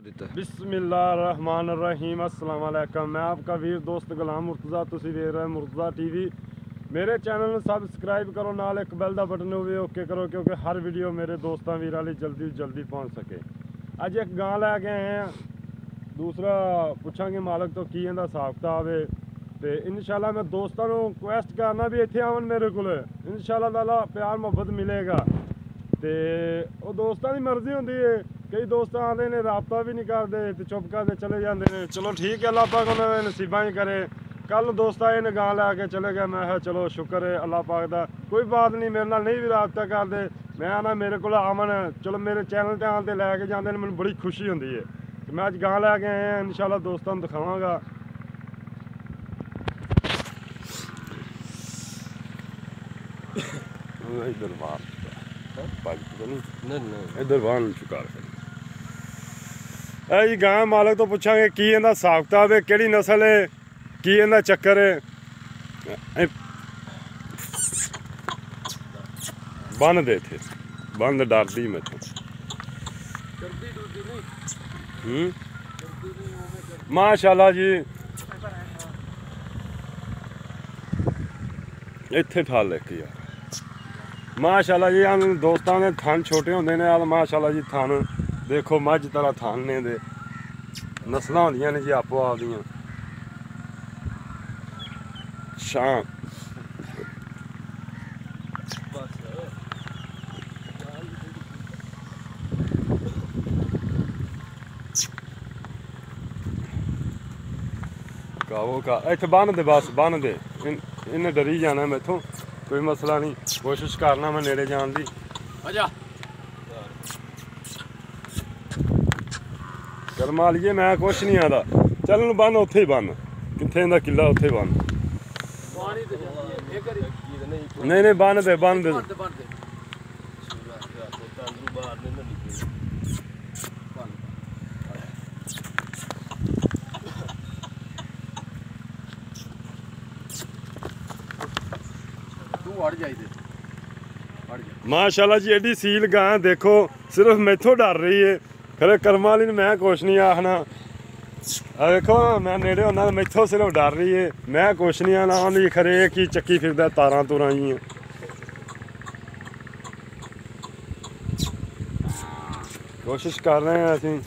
बिस्मिल्लाहिर्रहमानिर्रहीम अस्सलाम वालेकुम। मैं आपका वीर दोस्त गुलाम मुर्तज़ा, तुसी देख रहे मुर्तज़ा टीवी। मेरे चैनल में सब्सक्राइब करो, नाल एक बेल दा बटन भी ओके करो क्योंकि हर वीडियो मेरे दोस्तों वीरां लई जल्दी पहुँच सके। अज एक गां लैके आए हैं, दूसरा पुछांगे मालक तो की इहदा हिसाब किताब है। तो इंशाल्लाह मैं दोस्तों को रिक्वेस्ट करना भी इत्थे आवन मेरे को, इंशाल्लाह ताला प्यार मुहब्बत मिलेगा। तो वो दोस्तों की मर्जी होंदी है, कई दोस्त आते हैं राबता भी नहीं करते तो चुप करके चले जाते हैं। चलो ठीक है, अल्लाह पाक उन्होंने नसीबा ही करे। कल दोस्त आए ने गां लैके चले गए, मैं चलो शुक्र है अल्लाह पाक का, कोई बात नहीं, मेरे नाल नहीं भी राबता करते, मैं आना मेरे को आवन, चलो मेरे चैनल पर आन लैके जाते हैं, मैंने बड़ी खुशी होती है। तो मैं अज गां लैके आए हैं, इंशाल्लाह दोस्तों को दिखावांगा। इधर बाहर चुका जी गां मालक तो पूछांगे की इहदा हिसाब किताब है, केड़ी नस्ल है, की इहदा चक्कर है। बन दे थे बंद डरदी मैं तो माशाल्लाह जी। इत्थे ठाल लेके यार माशाल्लाह जी। दोस्तों ने थन छोटे होंगे ने, माशाल्लाह जी थन देखो मझ तरह थन ने दे नस्ल होंदियां ने जी आपो आप दियां। शाम का इत्थे बन दे, बस बन दे, इन्हें डरी जाना मैथों, कोई मसला नहीं, कोशिश करना मैं नेड़े जान दी। कर्मा लिये मैं कुछ नहीं आता, चल बन उत्थे ही बन, कित्थे इंदा किला उत्थे ही बन। नहीं बन दे बन दे। माशाल्लाह जी एडी सील गां देखो, सिर्फ मैथों डर रही है, खरे कर्मा वाली ने मैं कुछ नहीं आखना। देखो मैं नेड़े होना तो मैथों सिर्फ डर रही है, मैं कुछ नहीं आना। आंदी खरे की चक्की फिरदा तारां तूरां ही कोशिश कर रहे हैं असीं।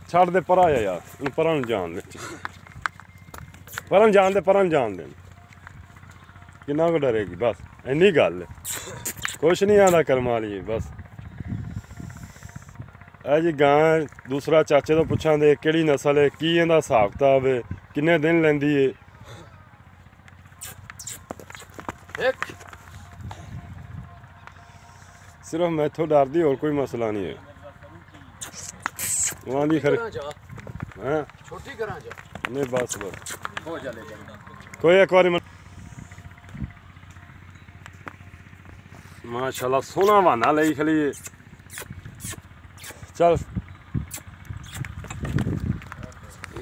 छड़ दे परा यार, परा जान दे, परन जान दे किन्ना को डरेगी, बस इन्नी गल है, कुछ नहीं आना कर्मा वाली बस। है जी गां दूसरा चाचे तो पुछां दे केड़ी नस्ल है, की इहदा हिसाब किताब है, किन्ने दिन लैंदी है। सिर्फ मैथों डरदी, और कोई मसला नहीं है। वहां दी खरे नहीं बस कोई एक बार माशाल्लाह सोना बहाना ले खली। चल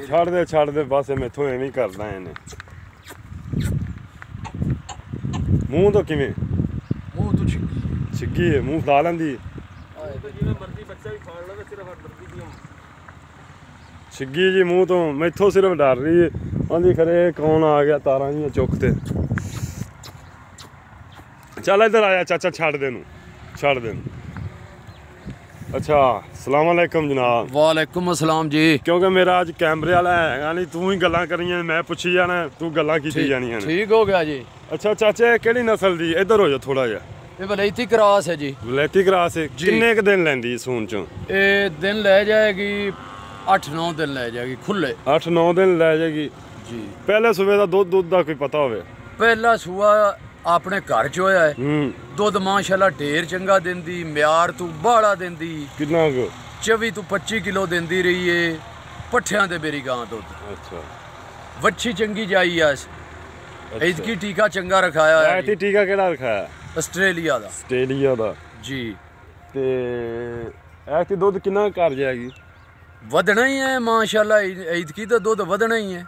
छड़ दे बस, मैथों एवं करना है इन्हें। मूँह तो किवें छिग्गी है, मूँह फला लेंदी छिग्गी जी मूँह तो, मैथों सिर्फ डर रही है। आंदी खरे कौन आ गया तारां जी चुकते। चल इधर आया चाचा, छड़ दे अच्छा सलाम अलैकुम जनाब। वालेकुम अस्सलाम जी। क्योंकि मेरा अज कैमरे वाला है नहीं, तू ही गल्लां करियां, मैं पुछी जाना, तू गल्लां कीती जानियां ने। ठीक हो गया जी। अच्छा चाचे केड़ी नस्ल दी, इधर हो जा थोड़ा जा। ये वलैती क्रॉस है जी। वलैती क्रॉस है, किन्ने क दिन लैंदी सून चों? ये दिन ले जाएगी 8-9 दिन ले जाएगी खुले। 8-9 दिन ले जाएगी जी। पहले सुबह का दुध का कोई पता होवे? पहला सुआ अपने घर च होया है, दुध माशाल्लाह ढेर चंगा देंदी, म्यार तू बाड़ा देंदी। कितना को? 24 तो 25 किलो देंदी रही है पट्ठियां दे मेरी गां दुध। अच्छा वच्छी चंगी जाई है, इसकी टीका चंगा रखाया है। ऐती टीका केड़ा रखाया? आस्ट्रेलिया दा। आस्ट्रेलिया दा जी। ते ऐती दुध कितना कर जाएगी? वधना ही है माशाल्लाह, ईद की तो दुध वधना ही है।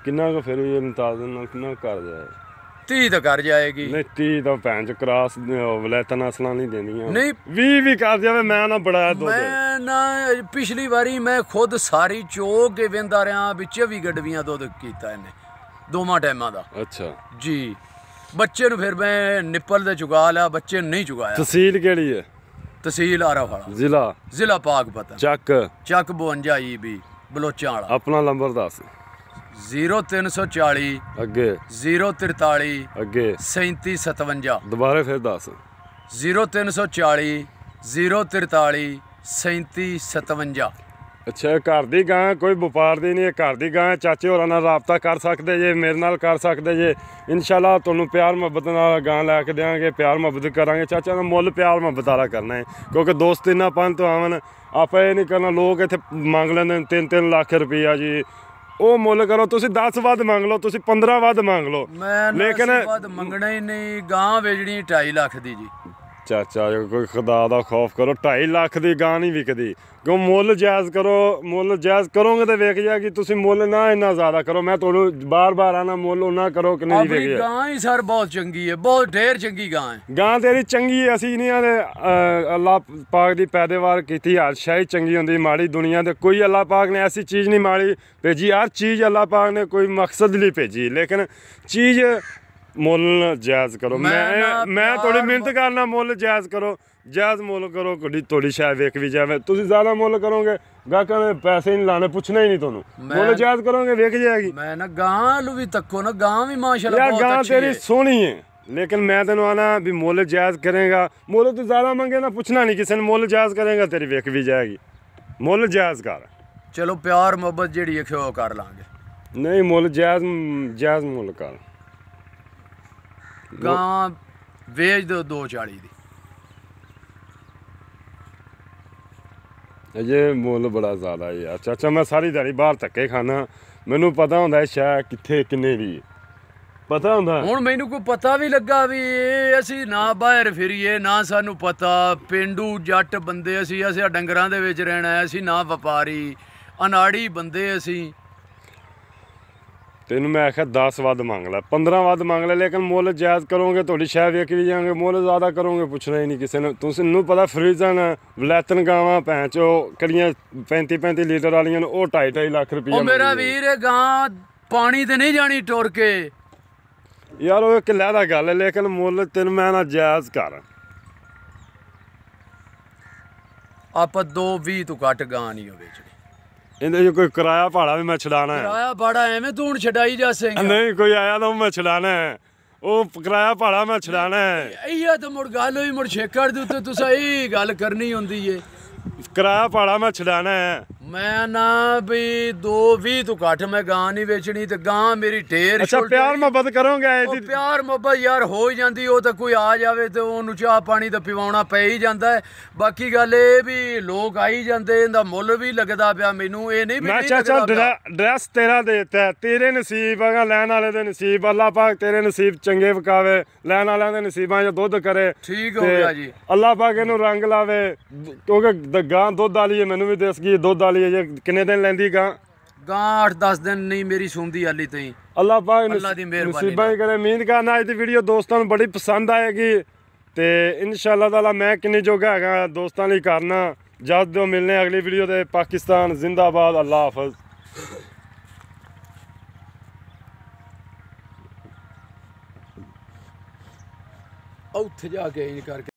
कितना को फिर ये अंदाज़न कितना कर जाए? 30 ਤਾਂ ਕਰ ਜਾਏਗੀ। ਨਹੀਂ 30 ਤਾਂ ਭੈਣ ਚ ਕਰਾਸ ਵਲੈਤਨ ਅਸਲਾਂ ਨਹੀਂ ਦੇਣੀਆਂ। ਨਹੀਂ 20 ਵੀ ਕਰ ਜਾਵੇ ਮੈਂ ਨਾ ਬੜਾ ਦੁੱਧ। ਮੈਂ ਨਾ ਪਿਛਲੀ ਵਾਰੀ ਮੈਂ ਖੁਦ ਸਾਰੀ ਚੋ ਕੇ ਵੇਂਦਾ ਰਿਹਾ ਵੀ 24 ਗੜਵੀਆਂ ਦੁੱਧ ਕੀਤਾ ਇਹਨੇ ਦੋਵਾਂ ਟਾਈਮਾਂ ਦਾ। ਅੱਛਾ ਜੀ ਬੱਚੇ ਨੂੰ ਫਿਰ ਮੈਂ ਨਿੱਪਲ ਦੇ ਚੁਗਾ ਲਿਆ, ਬੱਚੇ ਨੂੰ ਨਹੀਂ ਚੁਗਾਇਆ। ਤਹਿਸੀਲ ਕਿਹੜੀ ਹੈ? ਤਹਿਸੀਲ ਆਰਾਵਾਲਾ, ਜ਼ਿਲ੍ਹਾ ਪਾਕਪਤਨ, ਚੱਕ 52 EB ਬਲੋਚਾਂ ਵਾਲਾ। ਆਪਣਾ ਨੰਬਰ ਦੱਸ। 0340 ਅੱਗੇ 043 ਅੱਗੇ 3757। ਦੁਬਾਰੇ ਫਿਰ ਦੱਸ। 0340 043 3757। ਅੱਛਾ ਘਰ ਦੀ ਗਾਂ, ਕੋਈ ਵਪਾਰ ਦੀ ਨਹੀਂ, ਘਰ ਦੀ ਗਾਂ। ਚਾਚੇ ਹੋਰਾਂ ਨਾਲ ਰਾਬਤਾ ਕਰ ਸਕਦੇ ਜੇ, ਮੇਰੇ ਨਾਲ ਕਰ ਸਕਦੇ ਜੇ। ਇਨਸ਼ਾਅੱਲਾ ਤੁਹਾਨੂੰ ਪਿਆਰ ਮੁਹੱਬਤ ਨਾਲ ਗਾਂ ਲੈ ਕੇ ਦੇਵਾਂਗੇ, ਪਿਆਰ ਮੁਹੱਬਤ ਕਰਾਂਗੇ। ਚਾਚਾ ਦਾ ਮੁੱਲ ਪਿਆਰ ਮੁਹੱਬਤ ਵਾਲਾ ਕਰਨਾ ਹੈ, ਕਿਉਂਕਿ ਦੋਸਤ ਇੰਨਾ ਪੰਨ ਤੋਂ ਆਵਣ ਆਪਾਂ ਇਹ ਨਹੀਂ ਕਰਨਾ। ਲੋਕ ਇੱਥੇ ਮੰਗ ਲੈਂਦੇ ਨੇ 3-3 ਲੱਖ ਰੁਪਈਆ ਜੀ, ਉਹ ਮੁੱਲ ਕਰੋ। ਤੁਸੀਂ 10 ਵੱਧ ਮੰਗ ਲਓ, ਤੁਸੀਂ 15 ਵੱਧ ਮੰਗ ਲਓ, ਲੇਕਿਨ ਵੱਧ ਮੰਗਣਾ ਹੀ ਨਹੀਂ। ਗਾਂ ਵੇਚਣੀ 2.5 ਲੱਖ ਦੀ ਜੀ। ਚਾਚਾ ਕੋਈ ਖੁਦਾ ਦਾ ਖੌਫ ਕਰੋ, 2.5 ਲੱਖ ਦੀ ਗਾਂ ਨਹੀਂ ਵਿਕਦੀ। ਕਿਉਂ ਮੁੱਲ ਜਾਇਜ਼ ਕਰੋ, ਮੁੱਲ ਜਾਇਜ਼ ਕਰੋਗੇ ਤੇ ਵੇਖ ਜਾਏਗੀ। ਤੁਸੀਂ ਮੁੱਲ ਨਾ ਇੰਨਾ ਜ਼ਿਆਦਾ ਕਰੋ, ਮੈਂ ਤੁਹਾਨੂੰ ਬਾਰ-ਬਾਰ ਆਣਾ ਮੁੱਲ ਉਹਨਾਂ ਕਰੋ ਕਿ ਨਹੀਂ ਵੇਖ ਜਾ। ਗਾਂ ਹੀ ਸਰ ਬਹੁਤ ਚੰਗੀ ਹੈ, ਬਹੁਤ ਢੇਰ ਚੰਗੀ ਗਾਂ ਹੈ। ਗਾਂ ਤੇਰੀ ਚੰਗੀ ਹੈ, ਅਸੀਂ ਨਹੀਂ ਆਦੇ। ਅੱਲਾਹ ਪਾਕ ਦੀ ਪੈਦਾਵਾਰ ਕੀਤੀ, ਹਰ ਸ਼ੈ ਚੰਗੀ ਹੁੰਦੀ, ਮਾੜੀ ਦੁਨੀਆ ਤੇ ਕੋਈ ਅੱਲਾਹ ਪਾਕ ਨੇ ਐਸੀ ਚੀਜ਼ ਨਹੀਂ ਮਾੜੀ ਭੇਜੀ। ਹਰ ਚੀਜ਼ ਅੱਲਾਹ ਪਾਕ ਨੇ ਕੋਈ ਮਕਸਦ ਲਈ ਭੇਜੀ, ਲੇਕਿਨ ਚੀਜ਼ ਮੁੱਲ ਜਾਇਜ਼ ਕਰੋ। ਮੈਂ ਥੋੜੀ ਮਿਹਨਤ ਕਰਨਾ, ਮੁੱਲ ਜਾਇਜ਼ ਕਰੋ, ਜਾਇਜ਼ ਮੁੱਲ ਕਰੋ। ਤੁਹਾਡੀ ਸ਼ਾਇਦ ਵੇਖ ਵੀ ਜਾਵੇ। ਤੁਸੀਂ ਜ਼ਿਆਦਾ ਮੁੱਲ ਕਰੋਗੇ ਗਾਹਕਾਂ ਨੇ ਪੈਸੇ ਨਹੀਂ ਲਾਣੇ, ਪੁੱਛਣਾ ਹੀ ਨਹੀਂ ਤੁਹਾਨੂੰ। ਮੁੱਲ ਜਾਇਜ਼ ਕਰੋਗੇ ਵੇਖ ਜਾਏਗੀ। ਮੈਂ ਨਾ ਗਾਂ ਨੂੰ ਵੀ ਤੱਕੋ ਨਾ, ਗਾਂ ਵੀ ਮਾਸ਼ਾਅੱਲਾ ਬਹੁਤ ਗਾਂ ਅੱਛੀ ਹੈ। ਤੇਰੀ ਸੋਹਣੀ ਹੈ, ਲੇਕਿਨ ਮੈਂ ਤੈਨੂੰ ਆਣਾ ਵੀ ਮੁੱਲ ਜਾਇਜ਼ ਕਰੇਗਾ। ਮੁੱਲ ਤੂੰ ਜ਼ਿਆਦਾ ਮੰਗੇ ਨਾ, ਪੁੱਛਣਾ ਨਹੀਂ ਕਿਸੇ ਨੇ, ਮੁੱਲ ਜਾਇਜ਼ ਕਰੇਗਾ ਤੇਰੀ ਵੇਖ ਵੀ ਜਾਏਗੀ। ਮੁੱਲ ਜਾਇਜ਼ ਕਰ। ਚਲੋ ਪਿਆਰ ਮੁਹੱਬਤ ਜਿਹੜੀ ਹੈ ਉਹ ਕਰ ਲਾਂਗੇ। ਨਹੀਂ ਮੁੱਲ ਜਾਇਜ਼ ਮੁੱਲ ਕਰ। ਗਾਂ ਵੇਚ ਦੋ 240 ਦੀ। ਅਜੇ ਮੁੱਲ ਬੜਾ ਜ਼ਿਆਦਾ ਯਾਰ। ਚਾਚਾ ਮੈਂ ਸਾਰੀ ਦਿਹਾੜੀ ਬਾਹਰ ਧੱਕੇ ਖਾਣਾ, ਮੈਨੂੰ ਪਤਾ ਹੁੰਦਾ ਸ਼ਾਇਦ ਕਿੱਥੇ ਕਿੰਨੇ ਦੀ ਪਤਾ ਹੁੰਦਾ। ਹੁਣ ਮੈਨੂੰ ਕੋਈ ਪਤਾ ਵੀ ਲੱਗਾ ਵੀ ਇਹ ਅਸੀਂ ਨਾ ਬਾਹਰ ਫਿਰੀਏ, ਨਾ ਸਾਨੂੰ ਪਤਾ। ਪੇਂਡੂ ਜੱਟ ਬੰਦੇ ਅਸੀਂ ਡੰਗਰਾਂ ਦੇ ਵਿੱਚ ਰਹਿਣਾ, ਅਸੀਂ ਨਾ ਵਪਾਰੀ, ਅਨਾੜੀ ਬੰਦੇ ਅਸੀਂ। ਤੈਨੂੰ ਮੈਂ ਆਖਿਆ 10 ਵੱਧ ਮੰਗ ਲੈ, 15 ਵੱਧ ਮੰਗ ਲੈ, ਲੇਕਿਨ ਮੁੱਲ ਜਾਇਜ਼ ਕਰੋਗੇ ਤੁਹਾਡੀ ਸ਼ਾਇਦ ਵੇਖ ਵੀ ਜਾਵਾਂਗੇ। ਮੁੱਲ ਜ਼ਿਆਦਾ ਕਰੋਗੇ ਪੁੱਛਣਾ ਹੀ ਨਹੀਂ ਕਿਸੇ ਨੇ। ਤੁਹਾਨੂੰ ਪਤਾ ਫਰੀਜ਼ਨ ਵਲੈਤਨ ਗਾਵਾਂ ਭੈਣ ਚੋ ਕਿਹੜੀਆਂ 35-35 ਲੀਟਰ ਵਾਲੀਆਂ ਨੇ, ਉਹ 2.5 ਲੱਖ ਰੁਪਈਆ। ਉਹ ਮੇਰਾ ਵੀਰ ਇਹ ਗਾਂ ਪਾਣੀ ਤੇ ਨਹੀਂ ਜਾਣੀ ਟੁਰ ਕੇ ਯਾਰ, ਉਹ ਇੱਕ ਲਹਿਦਾ ਗੱਲ ਹੈ, ਲੇਕਿਨ ਮੁੱਲ ਤੈਨੂੰ ਮੈਂ ਨਾ ਜਾਇਜ਼ ਕਰ। ਆਪਾਂ 2.20 ਤੋਂ ਘੱਟ ਗਾਂ ਨਹੀਂ ਵੇਚਣੀ। ਇਹਦੇ 'ਚ ਕੋਈ ਕਿਰਾਇਆ ਭਾੜਾ ਵੀ ਮੈਂ ਛਡਾਣਾ ਹੈ। ਕਿਰਾਇਆ ਭਾੜਾ ਐਵੇਂ ਤੂੰ ਹੁਣ ਛਡਾਈ ਜਾਸੇਂਗਾ। ਨਹੀਂ ਕੋਈ ਆਇਆ ਤਾਂ ਮੈਂ ਛਡਾਣਾ ਹੈ, ਉਹ ਕਿਰਾਇਆ ਭਾੜਾ ਮੈਂ ਛਡਾਣਾ ਹੈ। ਇਹ ਤਾਂ ਮੁੜ ਗੱਲ ਹੋਈ, ਮੁੜ ਛੇਕੜ ਦੇ ਉੱਤੇ ਤੁਸੀਂ ਇਹ ਗੱਲ ਕਰਨੀ ਹੁੰਦੀ ਏ। ਕਿਰਾਇਆ ਭਾੜਾ ਮੈਂ ਛਡਾਣਾ ਹੈ। ਮੈਂ ਨਾ ਵੀ 2.20 ਤੋਂ ਘੱਟ ਮੈਂ ਗਾਂ ਨਹੀਂ ਵੇਚਣੀ, ਤੇ ਗਾਂ ਮੇਰੀ ਢੇਰ। ਅੱਛਾ ਪਿਆਰ ਮੁਹੱਬਤ ਕਰੋਗੇ? ਪਿਆਰ ਮੁਹੱਬਤ ਯਾਰ ਹੋ ਹੀ ਜਾਂਦੀ। ਉਹ ਤਾਂ ਕੋਈ ਆ ਜਾਵੇ ਤੇ ਉਹਨੂੰ ਚਾਹ ਪਾਣੀ ਤਾਂ ਪਿਵਾਉਣਾ ਪੈ ਹੀ ਜਾਂਦਾ ਹੈ। ਬਾਕੀ ਗੱਲ ਇਹ ਵੀ ਲੋਕ ਆਈ ਜਾਂਦੇ, ਇਹਦਾ ਮੁੱਲ ਵੀ ਲੱਗਦਾ ਪਿਆ ਮੈਨੂੰ। ਇਹ ਨਹੀਂ ਮੈਂ ਚਾਚਾ ਡਰੈਸ ਤੇਰਾ ਦੇਤਾ, ਤੇਰੇ ਨਸੀਬ ਹੈਗਾ, ਲੈਣ ਵਾਲੇ ਦੇ ਨਸੀਬ। ਅੱਲਾਹ ਪਾਕ ਤੇਰੇ ਨਸੀਬ ਚੰਗੇ ਵਕਾਵੇ, ਲੈਣ ਵਾਲਿਆਂ ਦੇ ਨਸੀਬਾਂ 'ਚ ਦੁੱਧ ਕਰੇ। ਠੀਕ ਹੋ ਗਿਆ ਜੀ। ਅੱਲਾਹ ਪਾਕ ਇਹਨੂੰ ਰੰਗ ਲਾਵੇ, ਕਿਉਂਕਿ ਗਾਂ ਦੁੱਧ ਵਾਲੀ ਹੈ, ਮੈਨੂੰ ਵੀ ਦੱਸ ਗਈ ਦੁੱਧ ਵਾਲੀ ਹੈ। ਜੇ ਕਿੰਨੇ ਦਿਨ ਲੈਂਦੀ ਗਾਂ? ਗਾਂ 8-10 ਦਿਨ ਨਹੀਂ ਮੇਰੀ ਸੁਣਦੀ ਹਾਲੀ ਤਾਈਂ। ਅੱਲਾਹ ਪਾਕ ਦੀ ਮਿਹਰਬਾਨੀ ਨਸੀਬਾਂ ਹੀ ਕਰੇ। ਉਮੀਦ ਕਰਨਾ ਅੱਜ ਦੀ ਵੀਡੀਓ ਦੋਸਤਾਂ ਨੂੰ ਬੜੀ ਪਸੰਦ ਆਏਗੀ, ਤੇ ਇਨਸ਼ਾਅੱਲਾ ਤਾਲਾ ਮੈਂ ਕਿੰਨੀ ਜੋਗਾ ਹੈਗਾ ਦੋਸਤਾਂ ਲਈ ਕਰਨਾ। ਜਦ ਤੋਂ ਮਿਲਨੇ ਅਗਲੀ ਵੀਡੀਓ ਤੇ। ਪਾਕਿਸਤਾਨ ਜ਼ਿੰਦਾਬਾਦ। ਅੱਲਾਹ ਹਾਫਿਜ਼। ਉੱਥੇ ਜਾ ਕੇ ਕਰਕੇ